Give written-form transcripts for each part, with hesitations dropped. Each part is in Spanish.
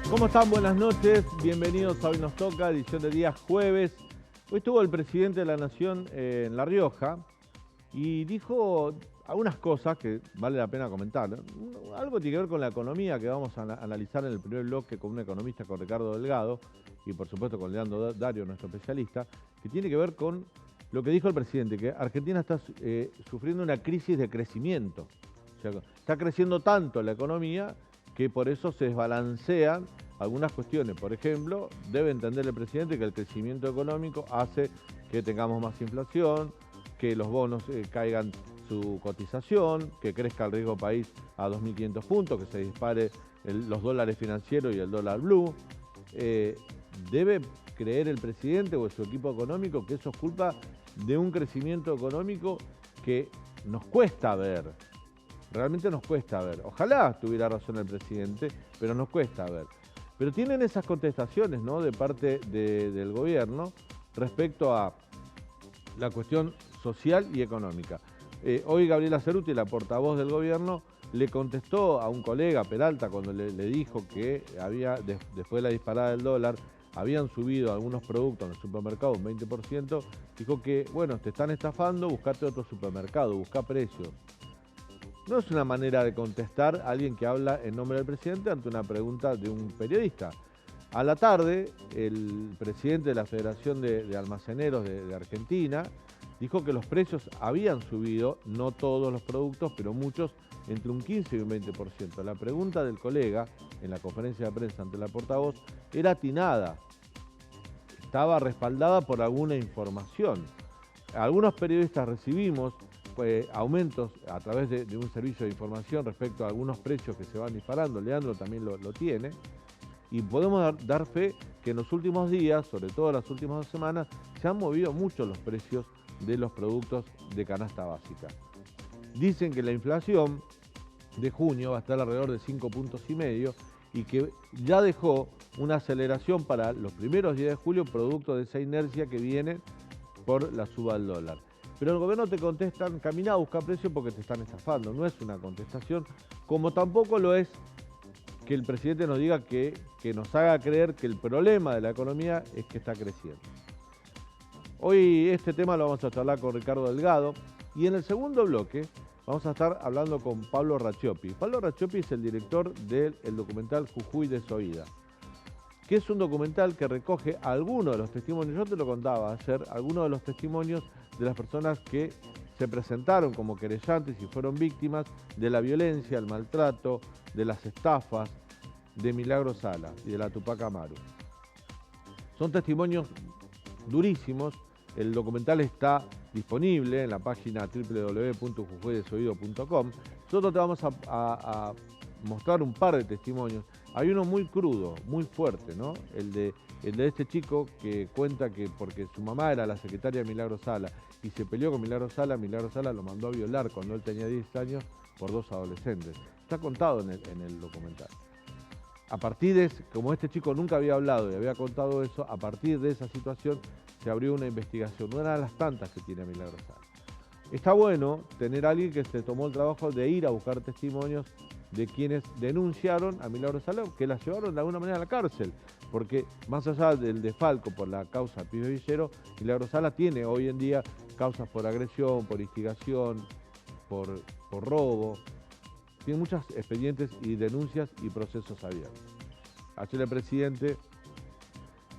¿Cómo están? Buenas noches, bienvenidos a Hoy Nos Toca, edición de día jueves. Hoy estuvo el presidente de la Nación en La Rioja y dijo algunas cosas que vale la pena comentar, ¿no? Algo tiene que ver con la economía que vamos a analizar en el primer bloque con un economista, con Ricardo Delgado, y por supuesto con Leandro Dario, nuestro especialista, que tiene que ver con lo que dijo el presidente, que Argentina está sufriendo una crisis de crecimiento. O sea, está creciendo tanto la economía que por eso se desbalancean algunas cuestiones. Por ejemplo, debe entender el presidente que el crecimiento económico hace que tengamos más inflación, que los bonos caigan su cotización, que crezca el riesgo país a 2.500 puntos, que se dispare los dólares financieros y el dólar blue. Debe creer el presidente o su equipo económico que eso es culpa de un crecimiento económico que nos cuesta ver. Realmente nos cuesta ver. Ojalá tuviera razón el presidente, pero nos cuesta ver. Pero tienen esas contestaciones, ¿no?, de parte del gobierno respecto a la cuestión social y económica. Hoy Gabriela Cerruti, la portavoz del gobierno, le contestó a un colega, Peralta, cuando le dijo que después de la disparada del dólar, habían subido algunos productos en el supermercado un 20%, dijo que, bueno, te están estafando, buscate otro supermercado, busca precios. No es una manera de contestar a alguien que habla en nombre del presidente ante una pregunta de un periodista. A la tarde, el presidente de la Federación de Almaceneros de Argentina dijo que los precios habían subido, no todos los productos, pero muchos, entre un 15 y un 20%. La pregunta del colega en la conferencia de prensa ante la portavoz era atinada, estaba respaldada por alguna información. Algunos periodistas recibimos aumentos a través de un servicio de información respecto a algunos precios que se van disparando. Leandro también lo tiene. Y podemos dar fe que en los últimos días, sobre todo en las últimas 2 semanas, se han movido mucho los precios de los productos de canasta básica. Dicen que la inflación de junio va a estar alrededor de 5,5 puntos y que ya dejó una aceleración para los primeros días de julio producto de esa inercia que viene por la suba del dólar. Pero el gobierno te contestan, camina a buscar precio porque te están estafando. No es una contestación, como tampoco lo es que el presidente nos diga que nos haga creer que el problema de la economía es que está creciendo. Hoy este tema lo vamos a charlar con Ricardo Delgado y en el segundo bloque vamos a estar hablando con Pablo Raccioppi. Pablo Raccioppi es el director del documental Jujuy Desoída, que es un documental que recoge algunos de los testimonios, yo te lo contaba ayer, algunos de los testimonios de las personas que se presentaron como querellantes y fueron víctimas de la violencia, el maltrato, de las estafas de Milagro Sala y de la Tupac Amaru. Son testimonios durísimos. El documental está disponible en la página www.jujuydesoido.com. Nosotros te vamos a mostrar un par de testimonios. Hay uno muy crudo, muy fuerte, ¿no? El de este chico que cuenta que porque su mamá era la secretaria de Milagro Sala y se peleó con Milagro Sala lo mandó a violar cuando él tenía 10 años por 2 adolescentes. Está contado en el documental. A partir de, como este chico nunca había hablado y había contado eso, a partir de esa situación se abrió una investigación, una de las tantas que tiene Milagro Sala. Está bueno tener a alguien que se tomó el trabajo de ir a buscar testimonios de quienes denunciaron a Milagro Sala, que la llevaron de alguna manera a la cárcel, porque más allá del desfalco por la causa Pibe Villero, Milagro Sala tiene hoy en día causas por agresión, por instigación, por robo, tiene muchos expedientes y denuncias y procesos abiertos. Ayer el presidente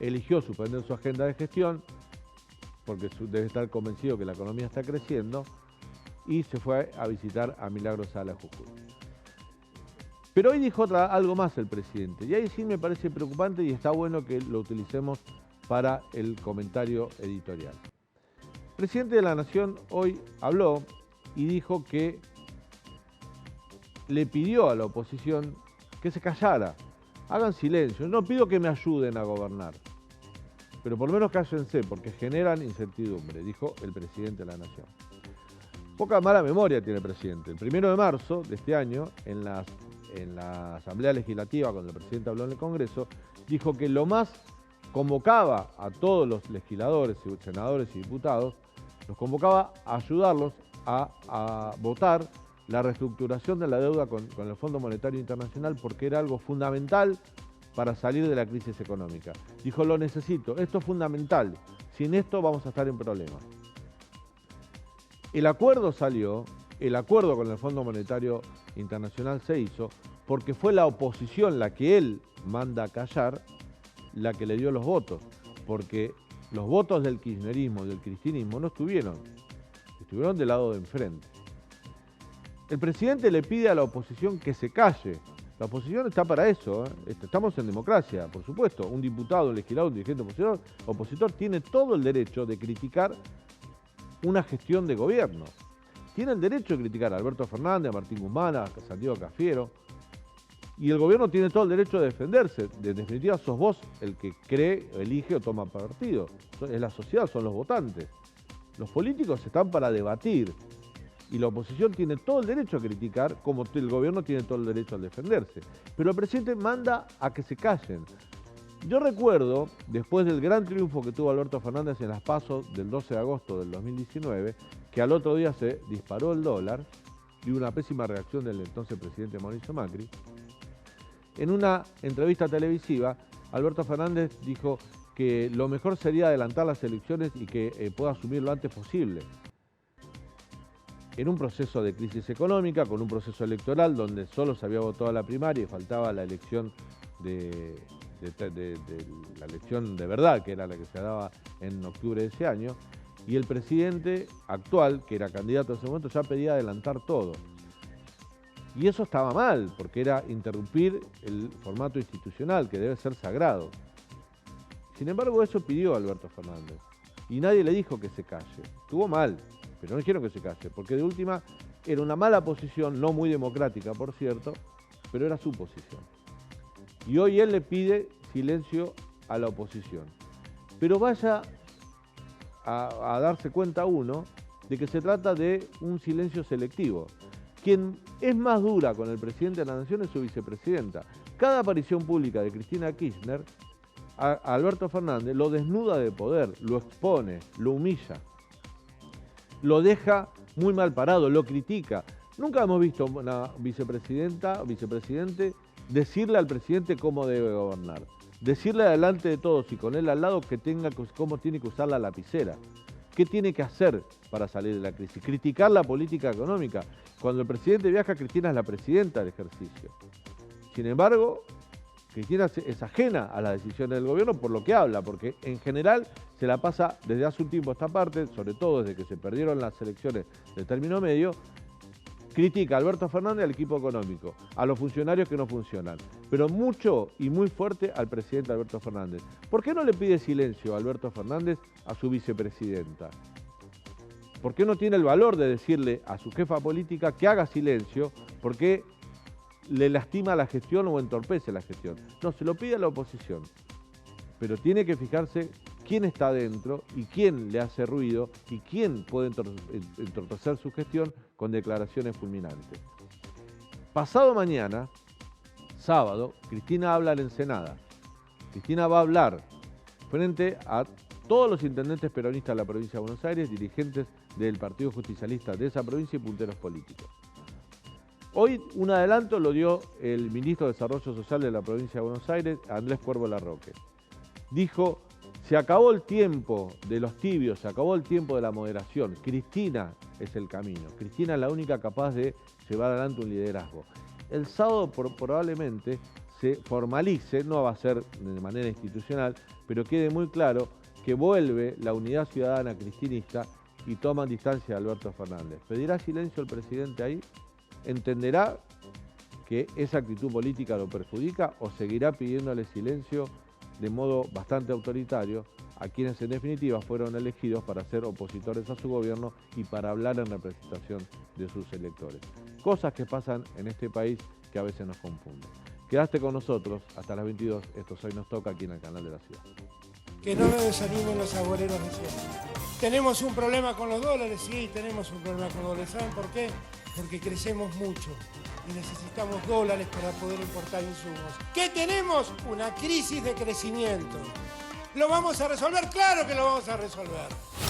eligió suspender su agenda de gestión, porque debe estar convencido que la economía está creciendo, y se fue a visitar a Milagro Sala Jujuy. Pero hoy dijo algo más el presidente, y ahí sí me parece preocupante y está bueno que lo utilicemos para el comentario editorial. El presidente de la Nación hoy habló y dijo que le pidió a la oposición que se callara, hagan silencio, no pido que me ayuden a gobernar, pero por lo menos cállense porque generan incertidumbre, dijo el presidente de la Nación. Poca mala memoria tiene el presidente. El 1 de marzo de este año, en la Asamblea Legislativa, cuando el presidente habló en el Congreso, dijo que lo más convocaba a todos los legisladores, senadores y diputados, los convocaba a ayudarlos a votar la reestructuración de la deuda con el Fondo Monetario Internacional porque era algo fundamental para salir de la crisis económica. Dijo, lo necesito, esto es fundamental, sin esto vamos a estar en problemas. El acuerdo salió, el acuerdo con el Fondo Monetario Internacional se hizo porque fue la oposición, la que él manda a callar, la que le dio los votos, porque los votos del kirchnerismo, del cristinismo, no estuvieron del lado de enfrente. El presidente le pide a la oposición que se calle. La oposición está para eso, ¿eh? Estamos en democracia, por supuesto. Un diputado, un legislador, un dirigente opositor tiene todo el derecho de criticar una gestión de gobierno. Tiene el derecho de criticar a Alberto Fernández, a Martín Guzmán, a Santiago Cafiero. Y el gobierno tiene todo el derecho de defenderse. En definitiva, sos vos el que cree, elige o toma partido. Es la sociedad, son los votantes. Los políticos están para debatir. Y la oposición tiene todo el derecho a criticar, como el gobierno tiene todo el derecho a defenderse. Pero el presidente manda a que se callen. Yo recuerdo, después del gran triunfo que tuvo Alberto Fernández en las PASO del 12 de agosto del 2019, que al otro día se disparó el dólar y una pésima reacción del entonces presidente Mauricio Macri. En una entrevista televisiva, Alberto Fernández dijo que lo mejor sería adelantar las elecciones y que pueda asumir lo antes posible. En un proceso de crisis económica, con un proceso electoral donde solo se había votado la primaria y faltaba la elección la elección de verdad, que era la que se daba en octubre de ese año, y el presidente actual, que era candidato en ese momento, ya pedía adelantar todo. Y eso estaba mal, porque era interrumpir el formato institucional, que debe ser sagrado. Sin embargo, eso pidió Alberto Fernández. Y nadie le dijo que se calle. Estuvo mal, pero no dijeron que se calle, porque de última era una mala posición, no muy democrática, por cierto, pero era su posición. Y hoy él le pide silencio a la oposición. Pero vaya a darse cuenta uno de que se trata de un silencio selectivo. Quien es más dura con el presidente de la Nación es su vicepresidenta. Cada aparición pública de Cristina Kirchner, a Alberto Fernández lo desnuda de poder, lo expone, lo humilla, lo deja muy mal parado, lo critica. Nunca hemos visto una vicepresidenta o vicepresidente decirle al presidente cómo debe gobernar, decirle delante de todos y con él al lado cómo tiene que usar la lapicera, qué tiene que hacer para salir de la crisis, criticar la política económica. Cuando el presidente viaja, Cristina es la presidenta del ejercicio. Sin embargo, Cristina es ajena a las decisiones del gobierno por lo que habla, porque en general se la pasa desde hace un tiempo a esta parte, sobre todo desde que se perdieron las elecciones de término medio, critica a Alberto Fernández al equipo económico, a los funcionarios que no funcionan, pero mucho y muy fuerte al presidente Alberto Fernández. ¿Por qué no le pide silencio a Alberto Fernández a su vicepresidenta? ¿Por qué no tiene el valor de decirle a su jefa política que haga silencio? Porque le lastima la gestión o entorpece la gestión. No, se lo pide a la oposición, pero tiene que fijarse quién está adentro y quién le hace ruido y quién puede entorpecer su gestión con declaraciones fulminantes. Pasado mañana, sábado, Cristina habla en Ensenada. Cristina va a hablar frente a todos los intendentes peronistas de la provincia de Buenos Aires, dirigentes del Partido Justicialista de esa provincia y punteros políticos. Hoy un adelanto lo dio el ministro de Desarrollo Social de la provincia de Buenos Aires, Andrés Cuervo Larroque. Dijo, se acabó el tiempo de los tibios, se acabó el tiempo de la moderación. Cristina es el camino. Cristina es la única capaz de llevar adelante un liderazgo. El sábado probablemente se formalice, no va a ser de manera institucional, pero quede muy claro que vuelve la unidad ciudadana cristinista y toman distancia de Alberto Fernández. ¿Pedirá silencio el presidente ahí? ¿Entenderá que esa actitud política lo perjudica o seguirá pidiéndole silencio de modo bastante autoritario a quienes en definitiva fueron elegidos para ser opositores a su gobierno y para hablar en representación de sus electores? Cosas que pasan en este país que a veces nos confunden. Quedaste con nosotros hasta las 22. Esto Hoy Nos Toca aquí en el canal de la ciudad. Que no nos desanimen los agoreros de siempre. Tenemos un problema con los dólares, sí, tenemos un problema con los dólares. ¿Saben por qué? Porque crecemos mucho y necesitamos dólares para poder importar insumos. ¿Qué tenemos? Una crisis de crecimiento. ¿Lo vamos a resolver? ¡Claro que lo vamos a resolver!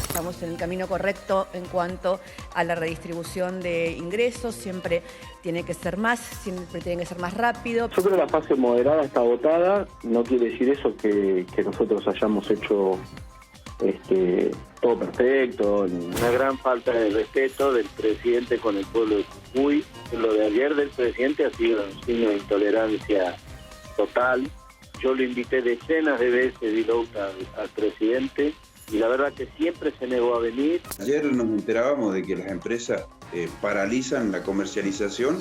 Estamos en el camino correcto en cuanto a la redistribución de ingresos, siempre tiene que ser más, siempre tiene que ser más rápido. Yo creo que la fase moderada está agotada, no quiere decir eso que nosotros hayamos hecho todo perfecto. Una gran falta de respeto del presidente con el pueblo de Jujuy. Lo de ayer del presidente ha sido un signo de intolerancia total. Yo lo invité decenas de veces, Dilota, al presidente, y la verdad que siempre se negó a venir. Ayer nos enterábamos de que las empresas paralizan la comercialización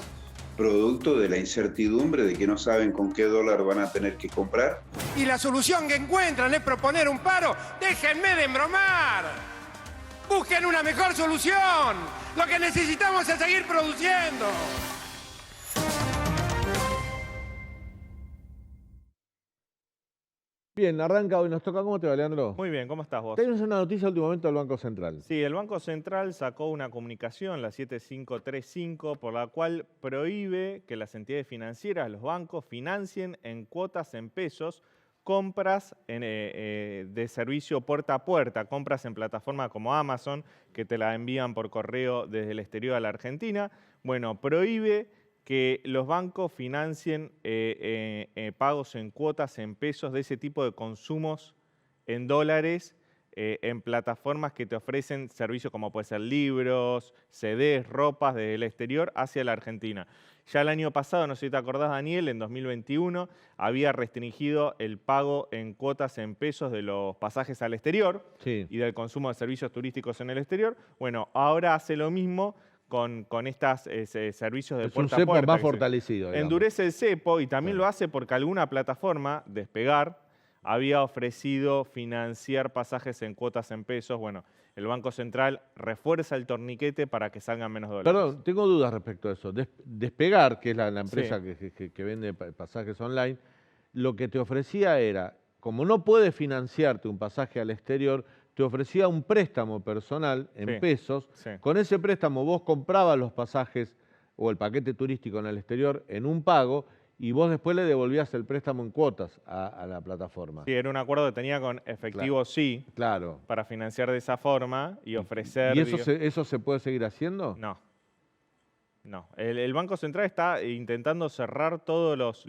producto de la incertidumbre de que no saben con qué dólar van a tener que comprar. Y la solución que encuentran es proponer un paro. ¡Déjenme de embromar! ¡Busquen una mejor solución! Lo que necesitamos es seguir produciendo. Bien, arranca hoy nos toca. ¿Cómo te va, Leandro? Muy bien, ¿cómo estás vos? Tenemos una noticia último momento del Banco Central. Sí, el Banco Central sacó una comunicación, la 7535, por la cual prohíbe que las entidades financieras, los bancos, financien en cuotas en pesos compras de servicio puerta a puerta, compras en plataformas como Amazon, que te la envían por correo desde el exterior a la Argentina. Bueno, prohíbe que los bancos financien pagos en cuotas en pesos de ese tipo de consumos en dólares en plataformas que te ofrecen servicios como puede ser libros, CDs, ropas desde el exterior hacia la Argentina. Ya el año pasado, no sé si te acordás, Daniel, en 2021 había restringido el pago en cuotas en pesos de los pasajes al exterior y del consumo de servicios turísticos en el exterior. Bueno, ahora hace lo mismo con estos servicios de puerta a puerta. Es un cepo más fortalecido. Endurece el cepo y también lo hace porque alguna plataforma, Despegar, había ofrecido financiar pasajes en cuotas en pesos. Bueno, el Banco Central refuerza el torniquete para que salgan menos dólares. Perdón, tengo dudas respecto a eso. Despegar, que es la empresa que vende pasajes online, lo que te ofrecía era, como no puedes financiarte un pasaje al exterior, te ofrecía un préstamo personal en pesos. Con ese préstamo vos comprabas los pasajes o el paquete turístico en el exterior en un pago y vos después le devolvías el préstamo en cuotas a la plataforma. Sí, era un acuerdo que tenía con Efectivo para financiar de esa forma y ofrecer... ¿Y eso se puede seguir haciendo? No. No. El Banco Central está intentando cerrar todas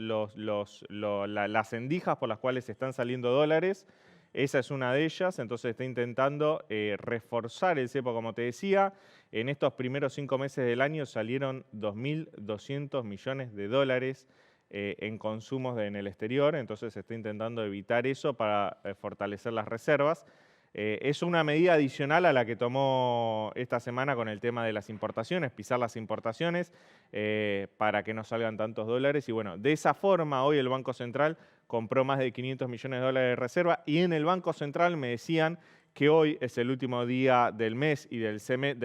las endijas por las cuales están saliendo dólares. Esa es una de ellas, entonces está intentando reforzar el cepo, como te decía. En estos primeros 5 meses del año salieron 2.200 millones de dólares en consumos en el exterior, entonces se está intentando evitar eso para fortalecer las reservas. Es una medida adicional a la que tomó esta semana con el tema de las importaciones, pisar las importaciones para que no salgan tantos dólares. Y bueno, de esa forma hoy el Banco Central compró más de 500 millones de dólares de reserva y en el Banco Central me decían que hoy es el último día del mes y del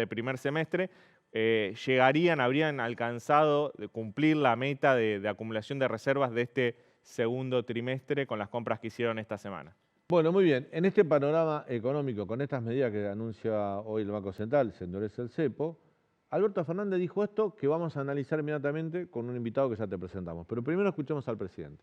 primer semestre, habrían alcanzado de cumplir la meta de acumulación de reservas de este segundo trimestre con las compras que hicieron esta semana. Bueno, muy bien. En este panorama económico, con estas medidas que anuncia hoy el Banco Central, se endurece el cepo, Alberto Fernández dijo esto que vamos a analizar inmediatamente con un invitado que ya te presentamos. Pero primero escuchemos al presidente.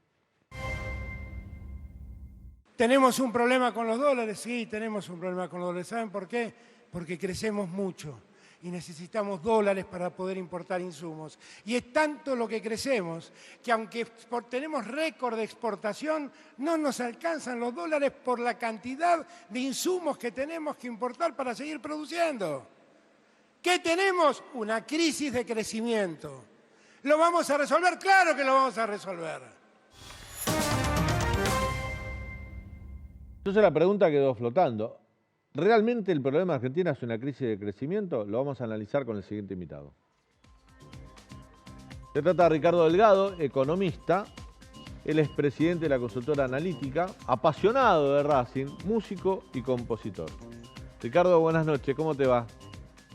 ¿Tenemos un problema con los dólares? Sí, tenemos un problema con los dólares. ¿Saben por qué? Porque crecemos mucho y necesitamos dólares para poder importar insumos. Y es tanto lo que crecemos que aunque tenemos récord de exportación, no nos alcanzan los dólares por la cantidad de insumos que tenemos que importar para seguir produciendo. ¿Qué tenemos? Una crisis de crecimiento. ¿Lo vamos a resolver? ¡Claro que lo vamos a resolver! Entonces la pregunta quedó flotando. ¿Realmente el problema de Argentina es una crisis de crecimiento? Lo vamos a analizar con el siguiente invitado. Se trata de Ricardo Delgado, economista. Él es presidente de la consultora analítica, apasionado de Racing, músico y compositor. Ricardo, buenas noches, ¿cómo te va?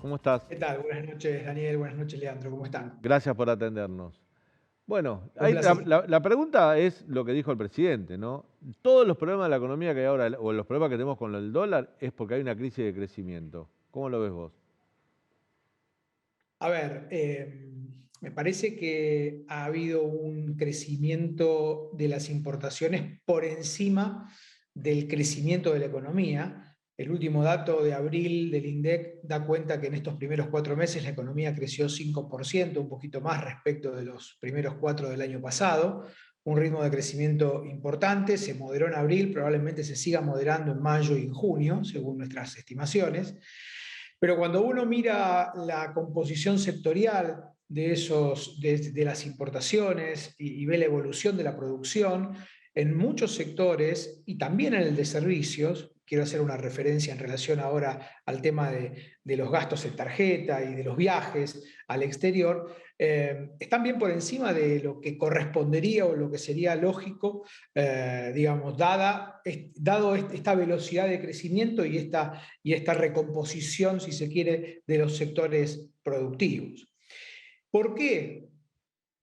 ¿Cómo estás? ¿Qué tal? Buenas noches, Daniel. Buenas noches, Leandro. ¿Cómo están? Gracias por atendernos. Bueno, la pregunta es lo que dijo el presidente, ¿no? Todos los problemas de la economía que hay ahora, o los problemas que tenemos con el dólar, es porque hay una crisis de crecimiento. ¿Cómo lo ves vos? A ver, me parece que ha habido un crecimiento de las importaciones por encima del crecimiento de la economía, El último dato de abril del INDEC da cuenta que en estos primeros 4 meses la economía creció 5%, un poquito más respecto de los primeros 4 del año pasado. Un ritmo de crecimiento importante, se moderó en abril, probablemente se siga moderando en mayo y en junio, según nuestras estimaciones. Pero cuando uno mira la composición sectorial de las importaciones y ve la evolución de la producción, en muchos sectores y también en el de servicios, quiero hacer una referencia en relación ahora al tema de los gastos en tarjeta y de los viajes al exterior, están bien por encima de lo que correspondería o lo que sería lógico, digamos, dado esta velocidad de crecimiento y esta recomposición, si se quiere, de los sectores productivos. ¿Por qué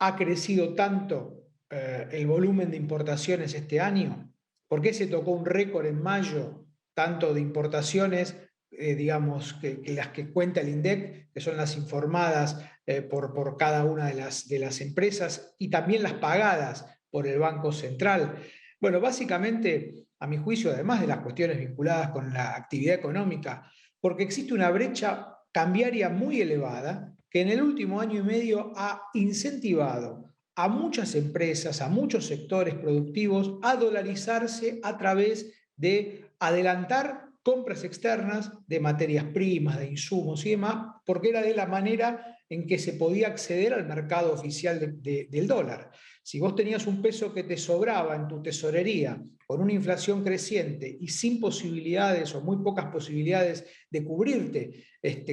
ha crecido tanto el volumen de importaciones este año? ¿Por qué se tocó un récord en mayo, tanto de importaciones, digamos, que las que cuenta el INDEC, que son las informadas por cada una de las empresas, y también las pagadas por el Banco Central? Bueno, básicamente, a mi juicio, además de las cuestiones vinculadas con la actividad económica, porque existe una brecha cambiaria muy elevada que en el último año y medio ha incentivado a muchas empresas, a muchos sectores productivos a dolarizarse a través de adelantar compras externas de materias primas, de insumos y demás, porque era de la manera en que se podía acceder al mercado oficial del dólar. Si vos tenías un peso que te sobraba en tu tesorería con una inflación creciente y sin posibilidades o muy pocas posibilidades de cubrirte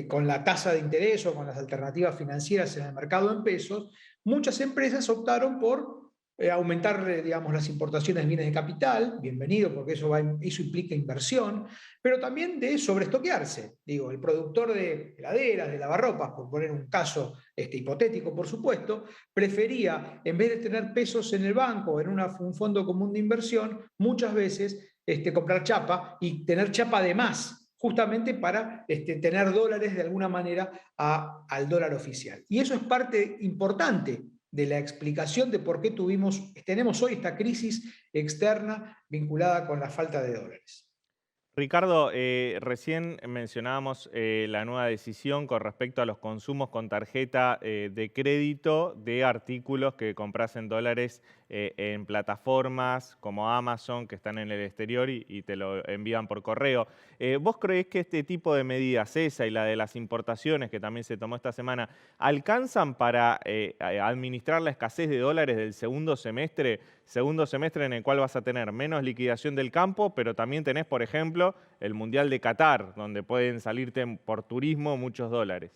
con la tasa de interés o con las alternativas financieras en el mercado en pesos, muchas empresas optaron por aumentar, digamos, las importaciones de bienes de capital, bienvenido, porque eso implica inversión, pero también de sobreestoquearse. Digo, el productor de heladeras, de lavarropas, por poner un caso hipotético, por supuesto, prefería, en vez de tener pesos en el banco o en un fondo común de inversión, muchas veces comprar chapa y tener chapa de más, justamente para tener dólares de alguna manera al dólar oficial. Y eso es parte importante de la explicación de por qué tenemos hoy esta crisis externa vinculada con la falta de dólares. Ricardo, recién mencionábamos la nueva decisión con respecto a los consumos con tarjeta de crédito de artículos que compras en dólares en plataformas como Amazon, que están en el exterior y te lo envían por correo. ¿Vos creés que este tipo de medidas, esa y la de las importaciones que también se tomó esta semana, alcanzan para administrar la escasez de dólares del segundo semestre en el cual vas a tener menos liquidación del campo, pero también tenés, por ejemplo, el Mundial de Qatar, donde pueden salirte por turismo muchos dólares?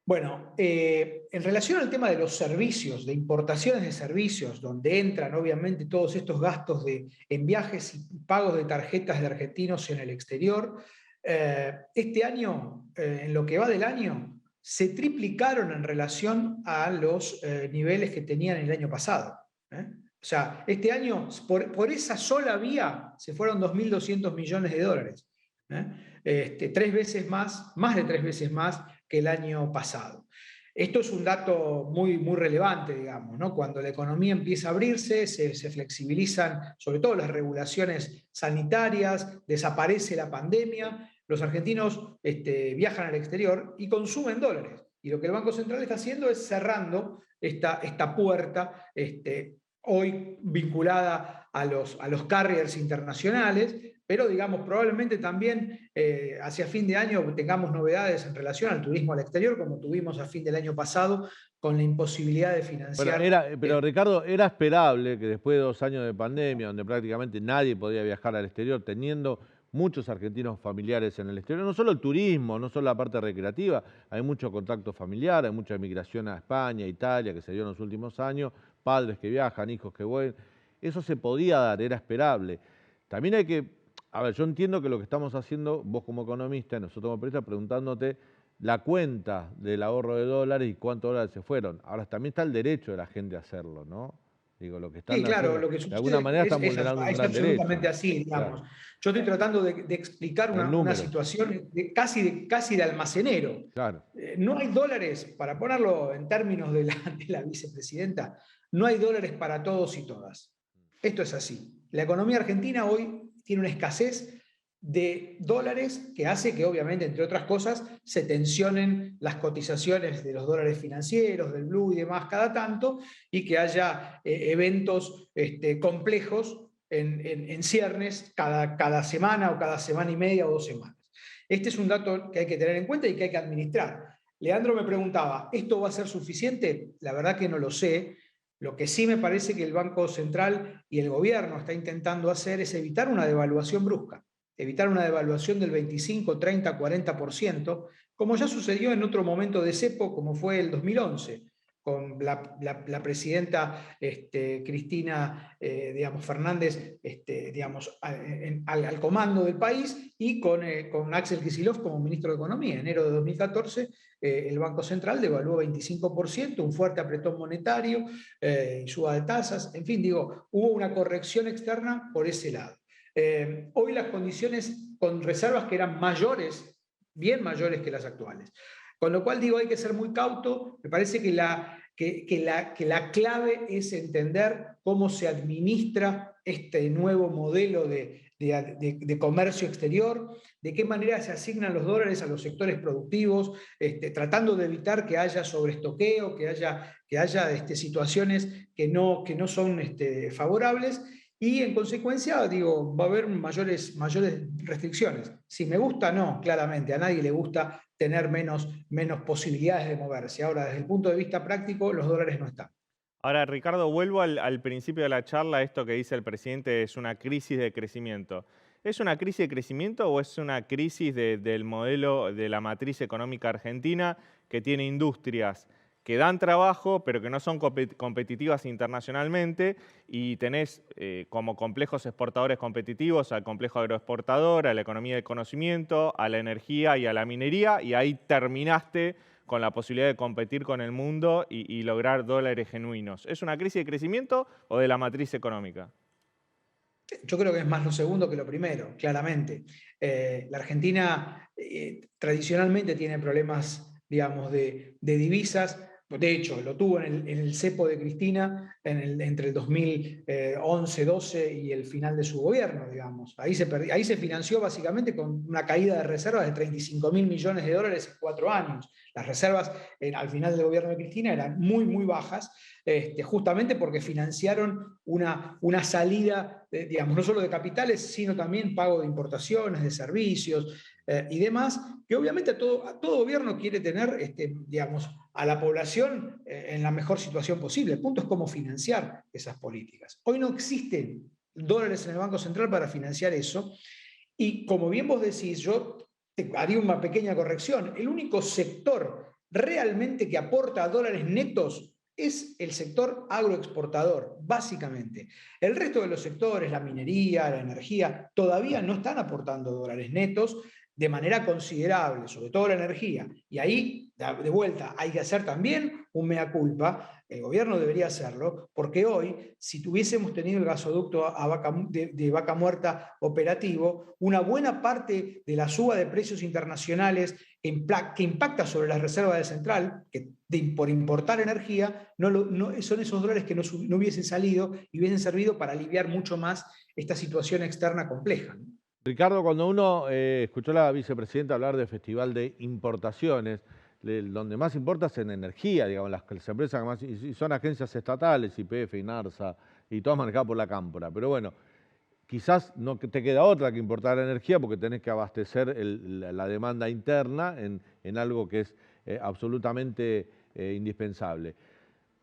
Bueno, en relación al tema de los servicios, de importaciones de servicios, donde entran obviamente todos estos gastos en viajes y pagos de tarjetas de argentinos en el exterior, este año, en lo que va del año, se triplicaron en relación a los niveles que tenían el año pasado. O sea, este año, por esa sola vía, se fueron 2.200 millones de dólares. 3 veces más de 3 veces más que el año pasado. Esto es un dato muy, muy relevante, digamos, ¿no? Cuando la economía empieza a abrirse, se flexibilizan sobre todo las regulaciones sanitarias, desaparece la pandemia, los argentinos viajan al exterior y consumen dólares. Y lo que el Banco Central está haciendo es cerrando esta puerta hoy vinculada a los carriers internacionales, pero digamos, probablemente también hacia fin de año tengamos novedades en relación al turismo al exterior, como tuvimos a fin del año pasado, con la imposibilidad de financiar. Pero Ricardo, era esperable que después de 2 años de pandemia, donde prácticamente nadie podía viajar al exterior, teniendo muchos argentinos familiares en el exterior, no solo el turismo, no solo la parte recreativa, hay mucho contacto familiar, hay mucha migración a España, Italia, que se dio en los últimos años, padres que viajan, hijos que vuelven, eso se podía dar, era esperable. También hay que, a ver, yo entiendo que lo que estamos haciendo, vos como economista, nosotros como periodistas, preguntándote la cuenta del ahorro de dólares y cuántos dólares se fueron. Ahora también está el derecho de la gente a hacerlo, ¿no? Digo, lo que están claro, haciendo, lo que de alguna manera están vulnerando un gran derecho. Es absolutamente así, digamos. Claro. Yo estoy tratando de explicar una situación casi de almacenero. Claro. No hay dólares, para ponerlo en términos de la vicepresidenta, no hay dólares para todos y todas. Esto es así. La economía argentina hoy tiene una escasez de dólares que hace que obviamente, entre otras cosas, se tensionen las cotizaciones de los dólares financieros, del blue y demás cada tanto, y que haya eventos complejos en ciernes cada semana o cada semana y media o 2 semanas. Este es un dato que hay que tener en cuenta y que hay que administrar. Leandro me preguntaba, ¿esto va a ser suficiente? La verdad que no lo sé. Lo que sí me parece que el Banco Central y el gobierno está intentando hacer es evitar una devaluación brusca, evitar una devaluación del 25, 30, 40%, como ya sucedió en otro momento de cepo, como fue el 2011, con la presidenta Cristina Fernández al comando del país y con Axel Kicillof como ministro de Economía. En enero de 2014 el Banco Central devaluó 25%, un fuerte apretón monetario y suba de tasas. En fin, hubo una corrección externa por ese lado. Hoy las condiciones con reservas que eran mayores, bien mayores que las actuales. Con lo cual hay que ser muy cauto. Me parece que la clave es entender cómo se administra este nuevo modelo de comercio exterior, de qué manera se asignan los dólares a los sectores productivos, tratando de evitar que haya sobreestoqueo, que haya situaciones que no son favorables. Y en consecuencia, va a haber mayores restricciones. Si me gusta, no, claramente. A nadie le gusta tener menos posibilidades de moverse. Ahora, desde el punto de vista práctico, los dólares no están. Ahora, Ricardo, vuelvo al principio de la charla. Esto que dice el presidente es una crisis de crecimiento. ¿Es una crisis de crecimiento o es una crisis del modelo de la matriz económica argentina que tiene industrias que dan trabajo, pero que no son competitivas internacionalmente, y tenés como complejos exportadores competitivos al complejo agroexportador, a la economía del conocimiento, a la energía y a la minería, y ahí terminaste con la posibilidad de competir con el mundo y lograr dólares genuinos? ¿Es una crisis de crecimiento o de la matriz económica? Yo creo que es más lo segundo que lo primero, claramente. La Argentina tradicionalmente tiene problemas, de divisas. De hecho, lo tuvo en el cepo de Cristina entre el 2011-12 y el final de su gobierno, Ahí se financió básicamente con una caída de reservas de 35.000 millones de dólares en 4 años. Las reservas al final del gobierno de Cristina eran muy, muy bajas, justamente porque financiaron una salida, no solo de capitales, sino también pago de importaciones, de servicios y demás, que obviamente todo gobierno quiere tener, a la población en la mejor situación posible. El punto es cómo financiar esas políticas. Hoy no existen dólares en el Banco Central para financiar eso, y como bien vos decís, yo te haría una pequeña corrección. El único sector realmente que aporta dólares netos es el sector agroexportador, básicamente. El resto de los sectores, la minería, la energía, todavía no están aportando dólares netos de manera considerable, sobre todo la energía. Y ahí, de vuelta, hay que hacer también un mea culpa. El gobierno debería hacerlo, porque hoy, si tuviésemos tenido el gasoducto de Vaca Muerta operativo, una buena parte de la suba de precios internacionales que impacta sobre las reservas de central, por importar energía, son esos dólares que no hubiesen salido y hubiesen servido para aliviar mucho más esta situación externa compleja, ¿no? Ricardo, cuando uno escuchó a la vicepresidenta hablar de festival de importaciones, donde más importa es en energía, las empresas que más, y son agencias estatales, YPF, INARSA, y todas manejadas por la Cámpora. Pero bueno, quizás no te queda otra que importar energía porque tenés que abastecer la demanda interna en algo que es absolutamente indispensable.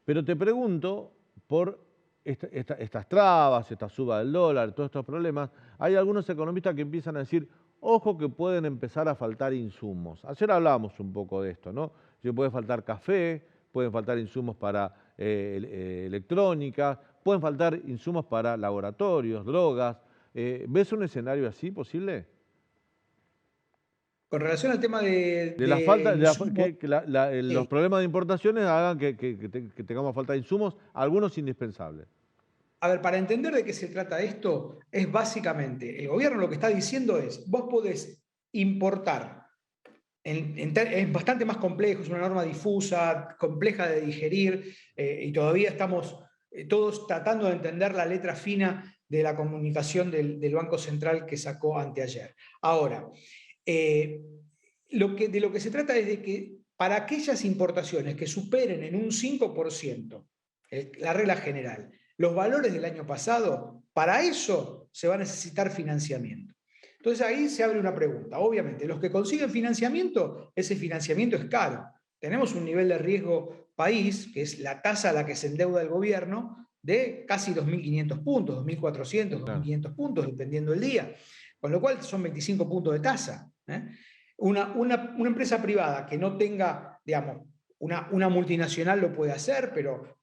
Pero te pregunto por estas trabas, esta suba del dólar, todos estos problemas. Hay algunos economistas que empiezan a decir, ojo que pueden empezar a faltar insumos. Ayer hablábamos un poco de esto, ¿no? Puede faltar café, pueden faltar insumos para electrónica, pueden faltar insumos para laboratorios, drogas. ¿Ves un escenario así posible? Con relación al tema de la falta, insumos, los problemas de importaciones hagan que tengamos falta de insumos, algunos indispensables. A ver, para entender de qué se trata esto, es básicamente, el gobierno lo que está diciendo es, vos podés importar, es bastante más complejo, es una norma difusa, compleja de digerir, y todavía estamos todos tratando de entender la letra fina de la comunicación del Banco Central que sacó anteayer. Ahora, de lo que se trata es de que para aquellas importaciones que superen en un 5%, la regla general, los valores del año pasado, para eso se va a necesitar financiamiento. Entonces ahí se abre una pregunta. Obviamente, los que consiguen financiamiento, ese financiamiento es caro. Tenemos un nivel de riesgo país, que es la tasa a la que se endeuda el gobierno, de casi 2.500 puntos, 2.400, 2.500 puntos, dependiendo del día. Con lo cual son 25 puntos de tasa. Una empresa privada que no tenga, digamos, una multinacional lo puede hacer, pero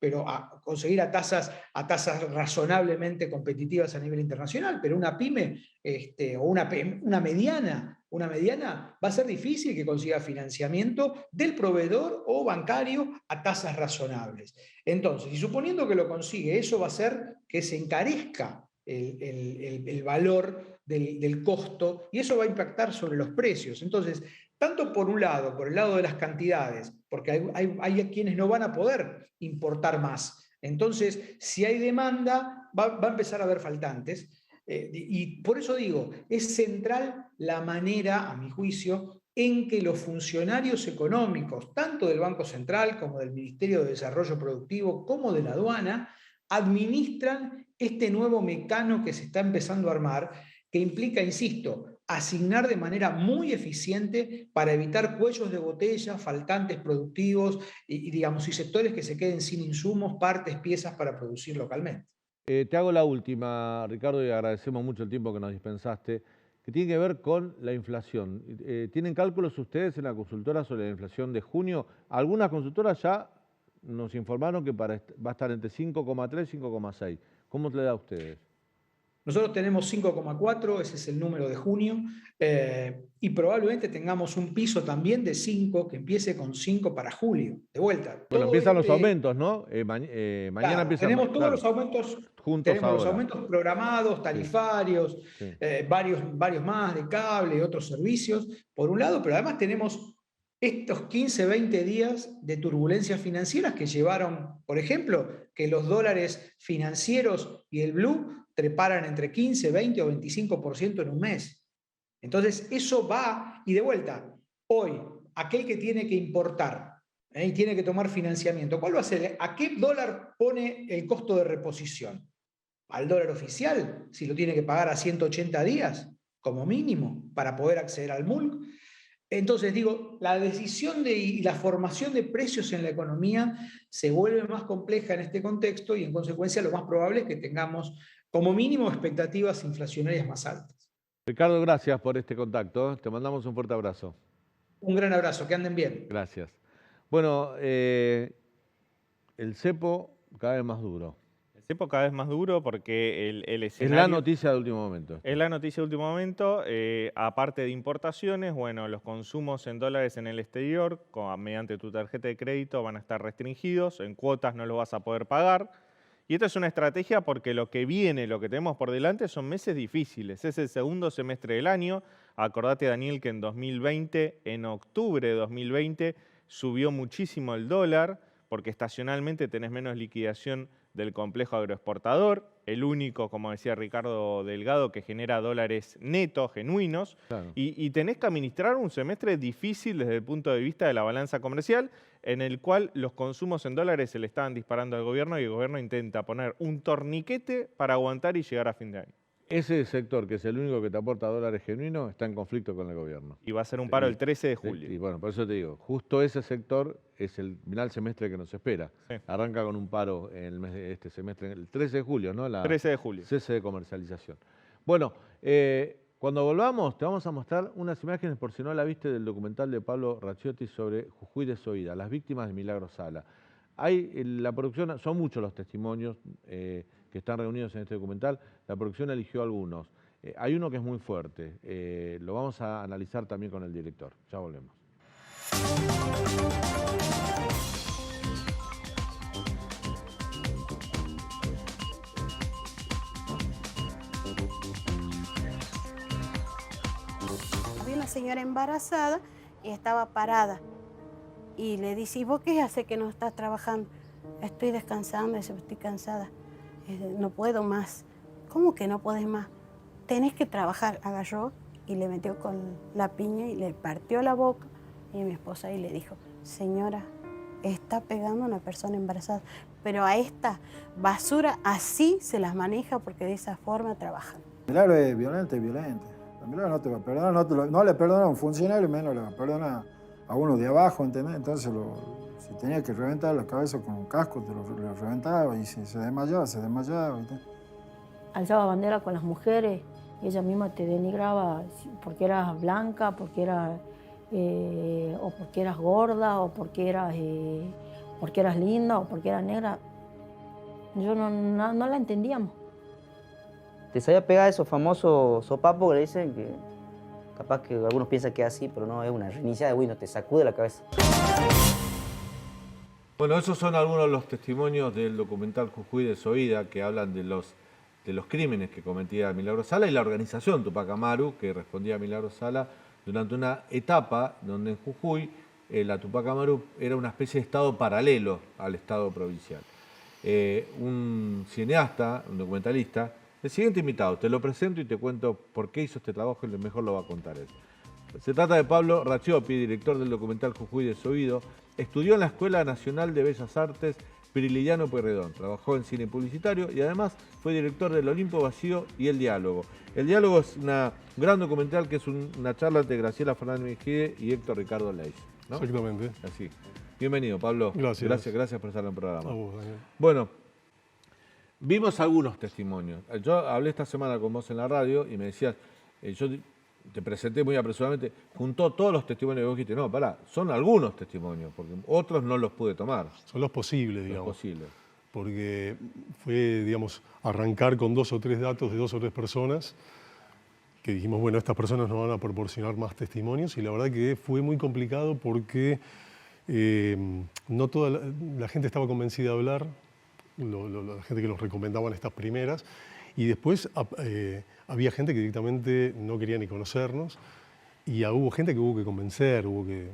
conseguir a tasas razonablemente competitivas a nivel internacional, pero una pyme o una mediana va a ser difícil que consiga financiamiento del proveedor o bancario a tasas razonables. Entonces, y suponiendo que lo consigue, eso va a hacer que se encarezca el valor del costo, y eso va a impactar sobre los precios. Entonces, tanto por un lado, por el lado de las cantidades, porque hay quienes no van a poder importar más. Entonces, si hay demanda, va a empezar a haber faltantes. Y por eso digo, es central la manera, a mi juicio, en que los funcionarios económicos, tanto del Banco Central como del Ministerio de Desarrollo Productivo, como de la aduana, administran este nuevo mecano que se está empezando a armar, que implica, insisto, asignar de manera muy eficiente para evitar cuellos de botella, faltantes productivos digamos, y sectores que se queden sin insumos, partes, piezas para producir localmente. Te hago la última, Ricardo, y agradecemos mucho el tiempo que nos dispensaste, que tiene que ver con la inflación. ¿Tienen cálculos ustedes en la consultora sobre la inflación de junio? Algunas consultoras ya nos informaron que va a estar entre 5,3 y 5,6. ¿Cómo le da a ustedes? Nosotros tenemos 5,4, ese es el número de junio, y probablemente tengamos un piso también de 5, que empiece con 5 para julio, de vuelta. Bueno, empiezan los aumentos, ¿no? Mañana claro, empiezan tenemos todos los aumentos juntos tenemos ahora. los aumentos programados, tarifarios, Sí. Varios más de cable y otros servicios, por un lado, pero además tenemos estos 15, 20 días de turbulencias financieras que llevaron, por ejemplo, que los dólares financieros y el blue treparan entre 15, 20 o 25% en un mes. Entonces, eso va, y de vuelta, hoy, aquel que tiene que importar y tiene que tomar financiamiento, ¿cuál va a ser? ¿A qué dólar pone el costo de reposición? ¿Al dólar oficial? Si lo tiene que pagar a 180 días, como mínimo, para poder acceder al MULC. Entonces, digo, la decisión y la formación de precios en la economía se vuelve más compleja en este contexto y, en consecuencia, lo más probable es que tengamos, como mínimo, expectativas inflacionarias más altas. Ricardo, gracias por este contacto. Te mandamos un fuerte abrazo. Un gran abrazo, que anden bien. Gracias. Bueno, el cepo cada vez más duro. El cepo cada vez más duro porque el escenario... Es la noticia de último momento. Es la noticia de último momento. Aparte de importaciones, bueno, los consumos en dólares en el exterior, mediante tu tarjeta de crédito, van a estar restringidos. En cuotas no lo vas a poder pagar. Y esta es una estrategia porque lo que viene, lo que tenemos por delante, son meses difíciles. Es el segundo semestre del año. Acordate, Daniel, que en 2020, en octubre de 2020, subió muchísimo el dólar porque estacionalmente tenés menos liquidación del complejo agroexportador, el único, como decía Ricardo Delgado, que genera dólares netos, genuinos, claro. Y tenés que administrar un semestre difícil desde el punto de vista de la balanza comercial, en el cual los consumos en dólares se le estaban disparando al gobierno y el gobierno intenta poner un torniquete para aguantar y llegar a fin de año. Ese sector, que es el único que te aporta dólares genuinos, está en conflicto con el gobierno. Y va a ser un paro el 13 de julio. Y bueno, por eso te digo, justo ese sector es el final semestre que nos espera. Sí. Arranca con un paro en el mes de este semestre, el 13 de julio, ¿no? 13 de julio. Cese de comercialización. Bueno, cuando volvamos te vamos a mostrar unas imágenes, por si no la viste, del documental de Pablo Racciotti sobre Jujuy desoída, las víctimas de Milagro Sala. Hay la producción, son muchos los testimonios que están reunidos en este documental. La producción eligió algunos. Hay uno que es muy fuerte. Lo vamos a analizar también con el director. Ya volvemos. Había una señora embarazada y estaba parada. Y le dice, ¿y vos qué hace que no estás trabajando? Estoy descansando, estoy cansada. No puedo más. ¿Cómo que no podés más? Tenés que trabajar. Agarró y le metió con la piña y le partió la boca. Y mi esposa ahí le dijo, señora, está pegando a una persona embarazada. Pero a esta basura así se las maneja porque de esa forma trabajan. Milagro es violento y violento. Milagro no te va a perdonar, no le perdona a un funcionario, menos le va a perdonar a uno de abajo, ¿entendés? Entonces, si tenía que reventar la cabeza con un casco, te lo reventaba y si se desmayaba, se desmayaba. ¿Entendés? Alzaba bandera con las mujeres y ella misma te denigraba porque eras blanca, porque eras, o porque eras gorda, o porque eras linda, o porque eras negra. Yo no la entendíamos. Te sabía pegar esos famosos sopapos que le dicen que capaz que algunos piensan que es así, pero no, es una reinicia de Windows, te sacude la cabeza. Bueno, esos son algunos de los testimonios del documental Jujuy de Zoïda que hablan de los crímenes que cometía Milagro Sala y la organización Tupac Amaru, que respondía a Milagro Sala durante una etapa donde en Jujuy la Tupac Amaru era una especie de estado paralelo al estado provincial. Un cineasta, un documentalista, el siguiente invitado, te lo presento y te cuento por qué hizo este trabajo y mejor lo va a contar él. Se trata de Pablo Raciopi, director del documental Jujuy de Zoïda. Estudió en la Escuela Nacional de Bellas Artes Prilidiano Pueyrredón. Trabajó en cine publicitario y además fue director del Olimpo Vacío y El Diálogo. El Diálogo es un gran documental que es una charla entre Graciela Fernández Mejide y Héctor Ricardo Leis, ¿no? Exactamente. Así. Bienvenido, Pablo. Gracias. Gracias por estar en el programa. A vos, Daniel. Bueno, vimos algunos testimonios. Yo hablé esta semana con vos en la radio y me decías, yo te presenté muy apresuradamente, juntó todos los testimonios que vos dijiste, no, pará, son algunos testimonios, porque otros no los pude tomar. Son los posibles, digamos. Los posibles. Porque fue, digamos, arrancar con 2 o 3 datos de 2 o 3 personas que dijimos, bueno, estas personas nos van a proporcionar más testimonios y la verdad que fue muy complicado porque no toda la gente estaba convencida de hablar, la gente que nos recomendaban estas primeras, y después había gente que directamente no quería ni conocernos y hubo gente que hubo que convencer, hubo que